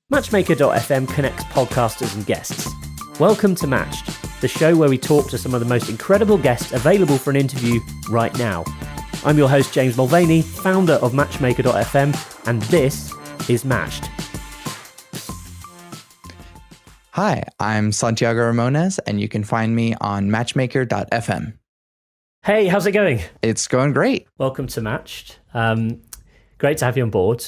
Matchmaker.fm connects podcasters and guests. Welcome to Matched, the show where we talk to some of the most incredible guests available for an interview right now. I'm your host, James Mulvany, founder of Matchmaker.fm, and this is Matched. Hi, I'm Santiago Ramones, and you can find me on Matchmaker.fm. Hey, how's it going? It's going great. Welcome to Matched. Great to have you on board.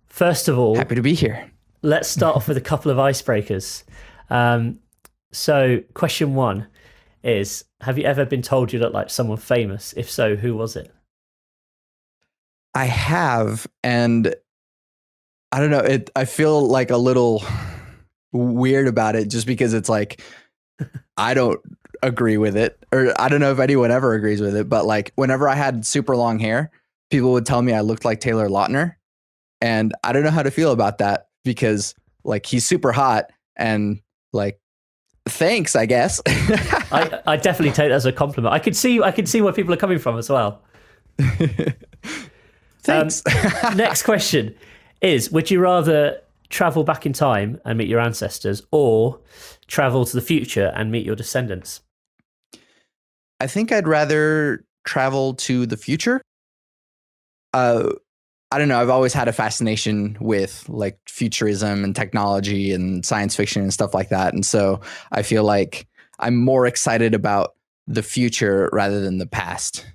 First of all, happy to be here. Let's start off with a couple of icebreakers. So question one is, have you ever been told you look like someone famous? If so, who was it? I have, and I don't know, I feel like a little weird about it just because it's like, I don't agree with it, or I don't know if anyone ever agrees with it, but like whenever I had super long hair, people would tell me I looked like Taylor Lautner, and I don't know how to feel about that because like he's super hot and like thanks, I guess. I definitely take that as a compliment. I could see where people are coming from as well. Thanks. Next question is, would you rather travel back in time and meet your ancestors or travel to the future and meet your descendants? I think I'd rather travel to the future. I don't know. I've always had a fascination with like futurism and technology and science fiction and stuff like that. And so I feel like I'm more excited about the future rather than the past.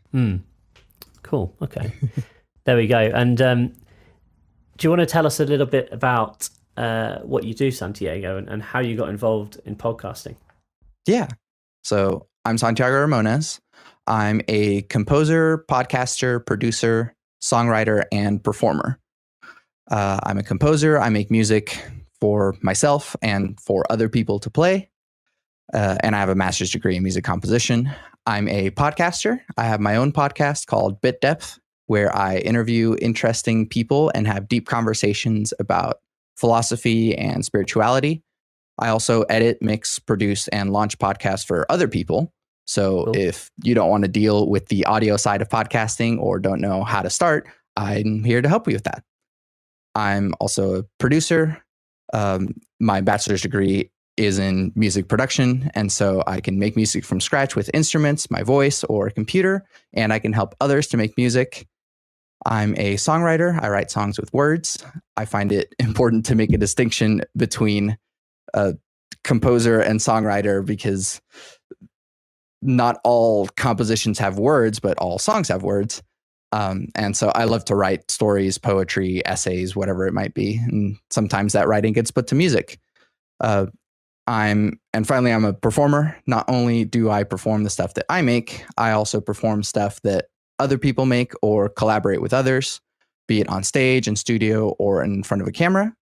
Cool. Okay. There we go. And do you want to tell us a little bit about what you do, Santiago, and how you got involved in podcasting? Yeah. So I'm Santiago Ramones. I'm a composer, podcaster, producer, songwriter, and performer. I'm a composer. I make music for myself and for other people to play. And I have a master's degree in music composition. I'm a podcaster. I have my own podcast called Bit Depth, where I interview interesting people and have deep conversations about philosophy and spirituality. I also edit, mix, produce, and launch podcasts for other people. So cool. If you don't want to deal with the audio side of podcasting or don't know how to start, I'm here to help you with that. I'm also a producer. My bachelor's degree is in music production, and so I can make music from scratch with instruments, my voice, or a computer, and I can help others to make music. I'm a songwriter. I write songs with words. I find it important to make a distinction between a composer and songwriter because not all compositions have words, but all songs have words. And so I love to write stories, poetry, essays, whatever it might be. And sometimes that writing gets put to music. Finally, I'm a performer. Not only do I perform the stuff that I make, I also perform stuff that other people make or collaborate with others, be it on stage, in studio, or in front of a camera.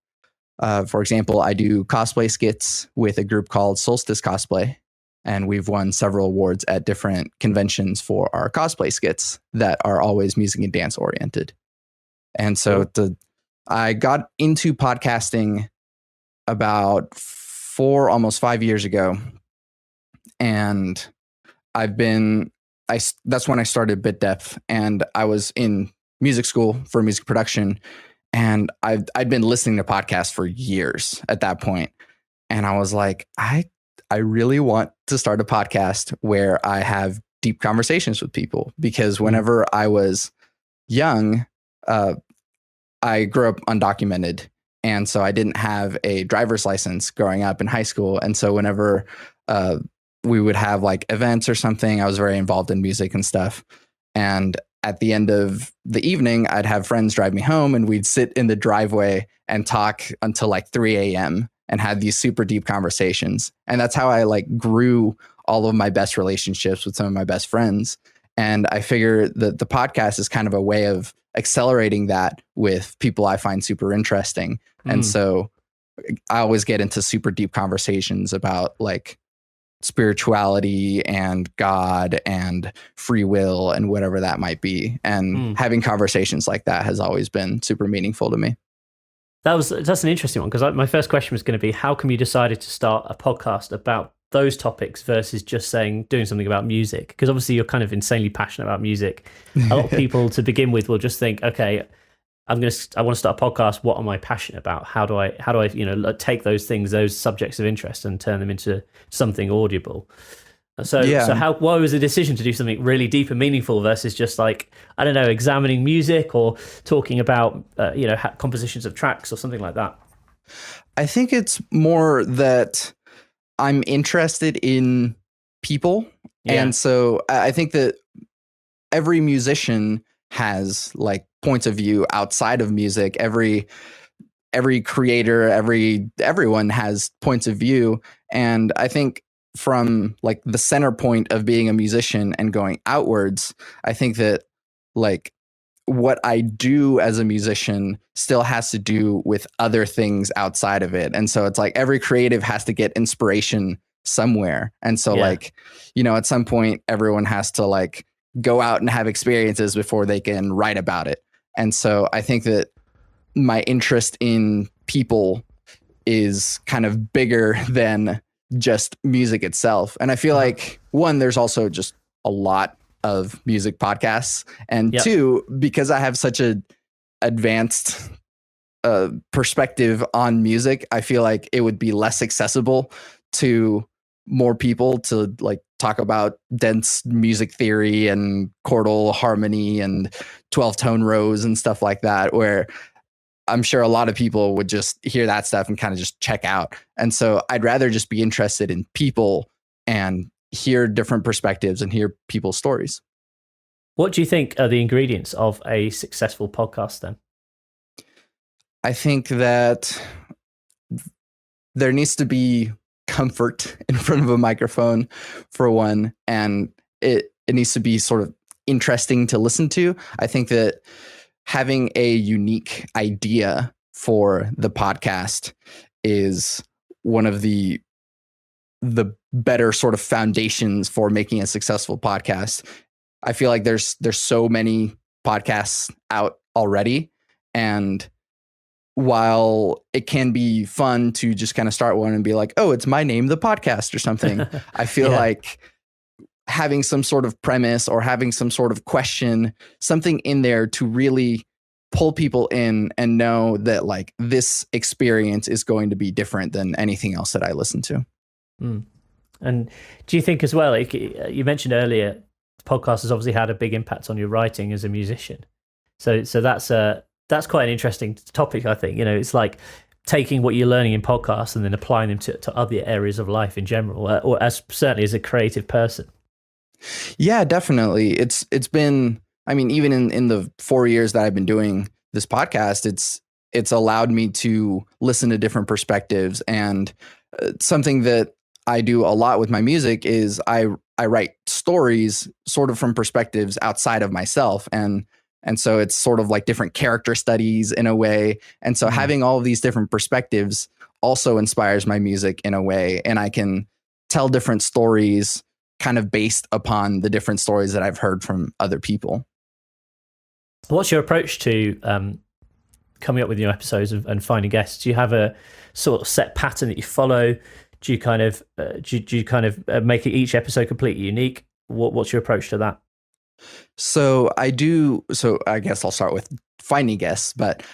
For example, I do cosplay skits with a group called Solstice Cosplay. And we've won several awards at different conventions for our cosplay skits that are always music and dance oriented. And so I got into podcasting about almost 5 years ago. And that's when I started Bit Depth. And I was in music school for music production. And I'd been listening to podcasts for years at that point. And I was like, I really want to start a podcast where I have deep conversations with people, because whenever I was young, I grew up undocumented. And so I didn't have a driver's license growing up in high school. And so whenever we would have like events or something, I was very involved in music and stuff. And at the end of the evening, I'd have friends drive me home and we'd sit in the driveway and talk until like 3 a.m. and had these super deep conversations. And that's how I like grew all of my best relationships with some of my best friends. And I figure that the podcast is kind of a way of accelerating that with people I find super interesting. And so I always get into super deep conversations about like spirituality and God and free will and whatever that might be. And having conversations like that has always been super meaningful to me. That's an interesting one, because my first question was going to be, how come you decided to start a podcast about those topics versus just doing something about music? Because obviously you're kind of insanely passionate about music. A lot of people to begin with will just think, okay, I want to start a podcast. What am I passionate about? How do I take those things, those subjects of interest, and turn them into something audible? So why was the decision to do something really deep and meaningful versus just like, I don't know, examining music or talking about compositions of tracks or something like that? I think it's more that I'm interested in people. Yeah. And so I think that every musician has like points of view outside of music. Every creator, everyone has points of view. And I think from like the center point of being a musician and going outwards, I think that like what I do as a musician still has to do with other things outside of it. And so it's like every creative has to get inspiration somewhere. And so like, at some point everyone has to like go out and have experiences before they can write about it. And so I think that my interest in people is kind of bigger than just music itself. And I feel like one, there's also just a lot of music podcasts, and two, because I have such a advanced perspective on music, I feel like it would be less accessible to more people to like talk about dense music theory and chordal harmony and 12 tone rows and stuff like that, where I'm sure a lot of people would just hear that stuff and kind of just check out. And so I'd rather just be interested in people and hear different perspectives and hear people's stories. What do you think are the ingredients of a successful podcast then? I think that there needs to be comfort in front of a microphone for one, and it needs to be sort of interesting to listen to. I think that having a unique idea for the podcast is one of the better sort of foundations for making a successful podcast. I feel like there's so many podcasts out already, and while it can be fun to just kind of start one and be like, oh, it's My Name the Podcast or something, I feel like having some sort of premise or having some sort of question, something in there to really pull people in and know that like this experience is going to be different than anything else that I listen to. Mm. And do you think as well, like you mentioned earlier, the podcast has obviously had a big impact on your writing as a musician. So that's quite an interesting topic, I think. It's like taking what you're learning in podcasts and then applying them to other areas of life in general, or as certainly as a creative person. Yeah, definitely. It's been, I mean, even in the 4 years that I've been doing this podcast, it's allowed me to listen to different perspectives. And something that I do a lot with my music is I write stories sort of from perspectives outside of myself. And so it's sort of like different character studies in a way. And so having all of these different perspectives also inspires my music in a way. And I can tell different stories kind of based upon the different stories that I've heard from other people. What's your approach to coming up with new episodes and finding guests? Do you have a sort of set pattern that you follow? Do you kind of make each episode completely unique? What's your approach to that? So I guess I'll start with finding guests, but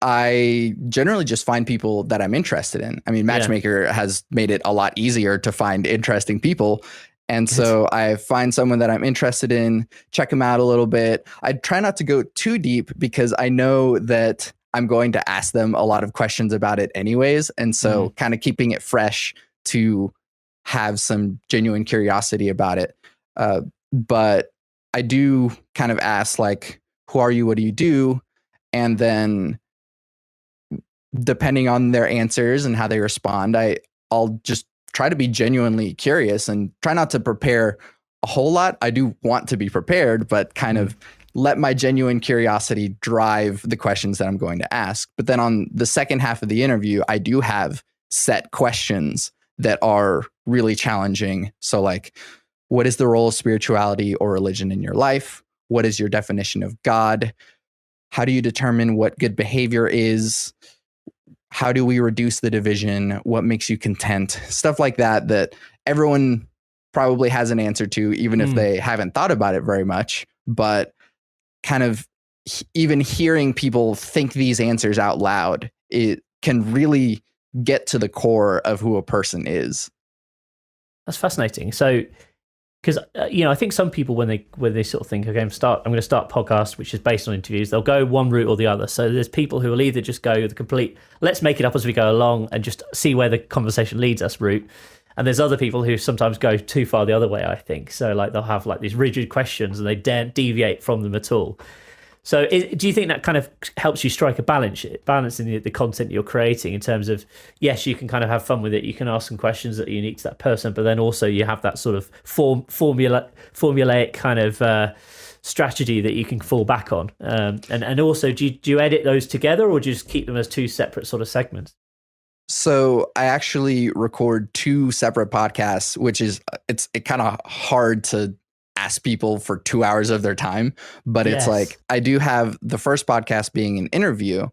I generally just find people that I'm interested in. I mean, Matchmaker has made it a lot easier to find interesting people. And so I find someone that I'm interested in, check them out a little bit. I try not to go too deep because I know that I'm going to ask them a lot of questions about it anyways. And so kind of keeping it fresh to have some genuine curiosity about it. But I do kind of ask like, who are you? What do you do? And then depending on their answers and how they respond, I'll just try to be genuinely curious and try not to prepare a whole lot. I do want to be prepared, but kind of let my genuine curiosity drive the questions that I'm going to ask. But then on the second half of the interview, I do have set questions that are really challenging. So like, what is the role of spirituality or religion in your life? What is your definition of God? How do you determine what good behavior is? How do we reduce the division? What makes you content? Stuff like that everyone probably has an answer to, even if they haven't thought about it very much. But kind of even hearing people think these answers out loud, it can really get to the core of who a person is. That's fascinating. So, because I think some people when they sort of think, okay, I'm going to start a podcast which is based on interviews, they'll go one route or the other. So there's people who will either just go the complete let's make it up as we go along and just see where the conversation leads us route, and there's other people who sometimes go too far the other way, I think. So like they'll have like these rigid questions and they daren't deviate from them at all. So do you think that kind of helps you strike a balance in the content you're creating in terms of, yes, you can kind of have fun with it, you can ask some questions that are unique to that person, but then also you have that sort of formulaic kind of strategy that you can fall back on? And also, do you edit those together, or do you just keep them as two separate sort of segments? So I actually record two separate podcasts, which is it's kind of hard to ask people for 2 hours of their time, but it's like I do have the first podcast being an interview,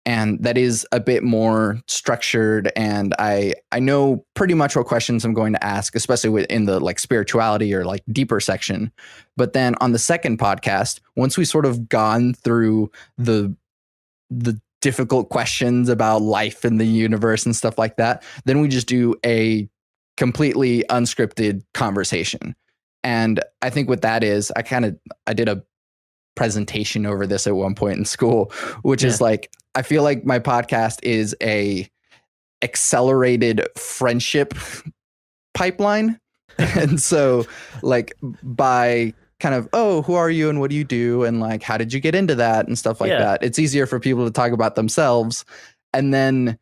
and that is a bit more structured, and I know pretty much what questions I'm going to ask, especially within the like spirituality or like deeper section. But then on the second podcast, once we sort of gone through the difficult questions about life and the universe and stuff like that, then we just do a completely unscripted conversation. And I think what that is, I did a presentation over this at one point in school, which is like, I feel like my podcast is a accelerated friendship pipeline. And so like by kind of, oh, who are you and what do you do? And like, how did you get into that and stuff like that? It's easier for people to talk about themselves. And then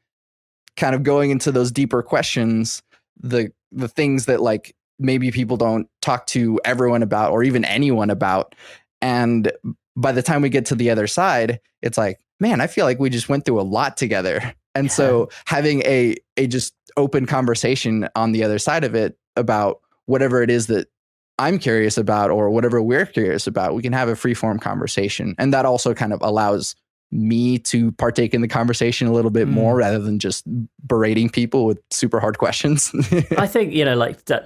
kind of going into those deeper questions, the things that like, maybe people don't talk to everyone about or even anyone about. And by the time we get to the other side, it's like, man, I feel like we just went through a lot together. And so having a just open conversation on the other side of it about whatever it is that I'm curious about or whatever we're curious about, we can have a free form conversation. And that also kind of allows me to partake in the conversation a little bit more rather than just berating people with super hard questions. I think,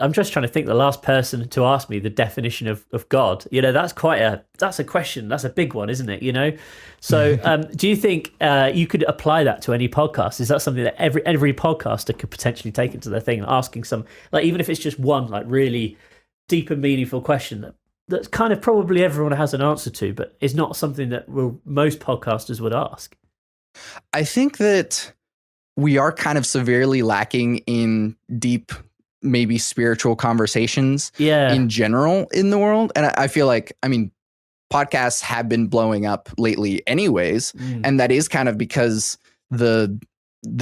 I'm just trying to think the last person to ask me the definition of God, that's that's a question. That's a big one, isn't it? So do you think you could apply that to any podcast? Is that something that every podcaster could potentially take into their thing, asking some, like, even if it's just one, like really deep and meaningful question that's kind of probably everyone has an answer to, but is not something that most podcasters would ask? I think that we are kind of severely lacking in deep, maybe spiritual conversations in general in the world. And I feel like, podcasts have been blowing up lately anyways. And that is kind of because the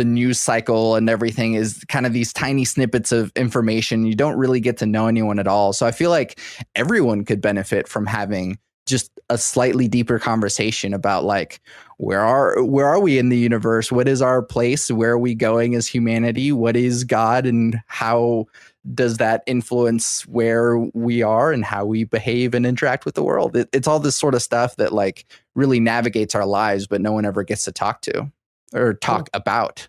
news cycle and everything is kind of these tiny snippets of information. You don't really get to know anyone at all. So I feel like everyone could benefit from having just a slightly deeper conversation about like, where are we in the universe? What is our place? Where are we going as humanity? What is God? And how does that influence where we are and how we behave and interact with the world? It's all this sort of stuff that like really navigates our lives, but no one ever gets to talk to or talk about.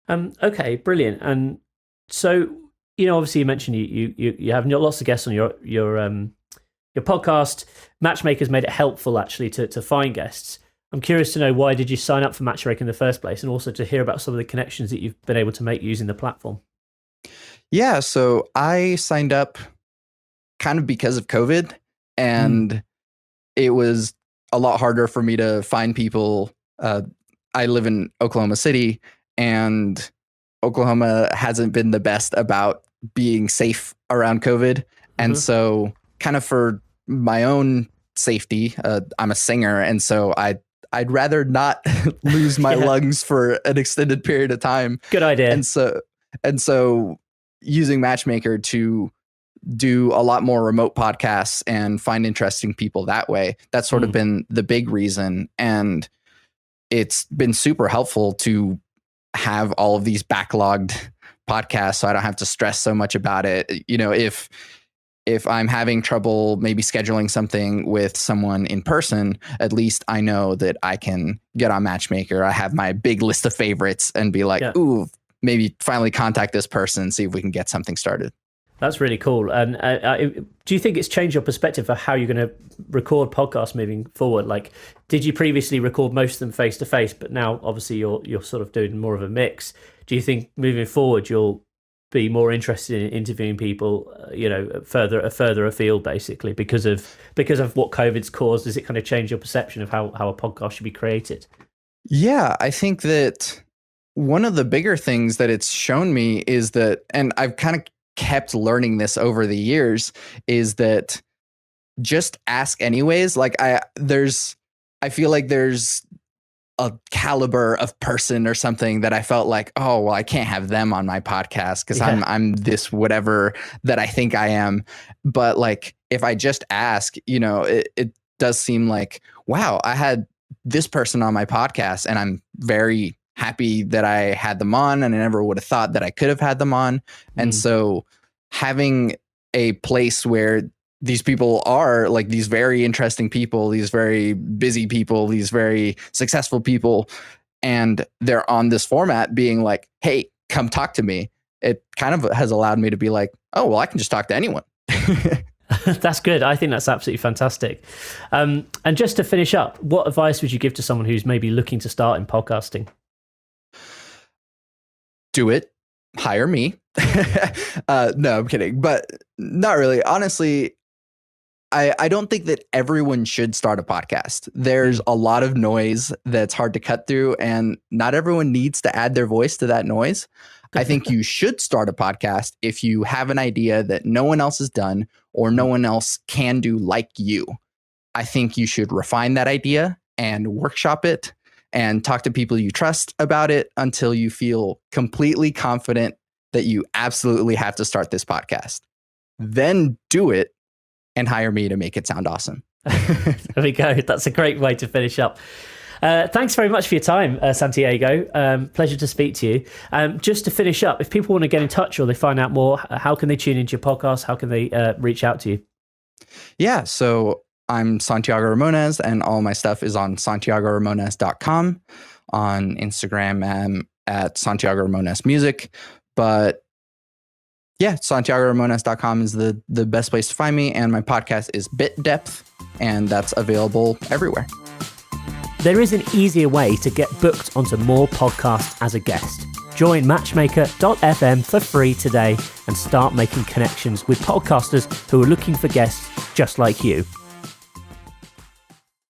Okay, brilliant. And so, obviously you mentioned you have lots of guests on your podcast. Matchmaker's made it helpful actually to find guests. I'm curious to know, why did you sign up for Matchmaker in the first place, and also to hear about some of the connections that you've been able to make using the platform? Yeah, so I signed up kind of because of COVID, and it was a lot harder for me to find people. I live in Oklahoma City, and Oklahoma hasn't been the best about being safe around COVID. And so kind of for my own safety, I'm a singer. And so I'd rather not lose my lungs for an extended period of time. Good idea. And so using Matchmaker to do a lot more remote podcasts and find interesting people that way, that's sort of been the big reason. And it's been super helpful to have all of these backlogged podcasts, so I don't have to stress so much about it. If I'm having trouble maybe scheduling something with someone in person, at least I know that I can get on Matchmaker. I have my big list of favorites and be like, ooh, maybe finally contact this person and see if we can get something started. That's really cool. And do you think it's changed your perspective of how you're going to record podcasts moving forward? Like, did you previously record most of them face to face, but now obviously you're sort of doing more of a mix? Do you think moving forward you'll be more interested in interviewing people, further afield, basically, because of what COVID's caused? Does it kind of change your perception of how a podcast should be created? Yeah, I think that one of the bigger things that it's shown me is that, and I've kind of kept learning this over the years, is that just ask anyways. Like I feel like there's a caliber of person or something that I felt like, oh, well, I can't have them on my podcast because I'm this whatever that I think I am. But like, if I just ask, it does seem like, wow, I had this person on my podcast and I'm very happy that I had them on, and I never would have thought that I could have had them on. And so having a place where these people are like these very interesting people, these very busy people, these very successful people, and they're on this format being like, hey, come talk to me. It kind of has allowed me to be like, oh, well, I can just talk to anyone. That's good. I think that's absolutely fantastic. And just to finish up, what advice would you give to someone who's maybe looking to start in podcasting? Do it. Hire me. No, I'm kidding. But not really. Honestly, I don't think that everyone should start a podcast. There's a lot of noise that's hard to cut through, and not everyone needs to add their voice to that noise. I think you should start a podcast if you have an idea that no one else has done or no one else can do like you. I think you should refine that idea and workshop it and talk to people you trust about it until you feel completely confident that you absolutely have to start this podcast. Then do it and hire me to make it sound awesome. There we go. That's a great way to finish up. Thanks very much for your time, Santiago. Pleasure to speak to you. Just to finish up, if people want to get in touch or they find out more, how can they tune into your podcast? How can they reach out to you? Yeah, so I'm Santiago Ramones, and all my stuff is on santiagoramones.com. On Instagram, I'm at Santiago Ramones Music. But yeah, santiagoramones.com is the best place to find me. And my podcast is Bit Depth, and that's available everywhere. There is an easier way to get booked onto more podcasts as a guest. Join matchmaker.fm for free today and start making connections with podcasters who are looking for guests just like you.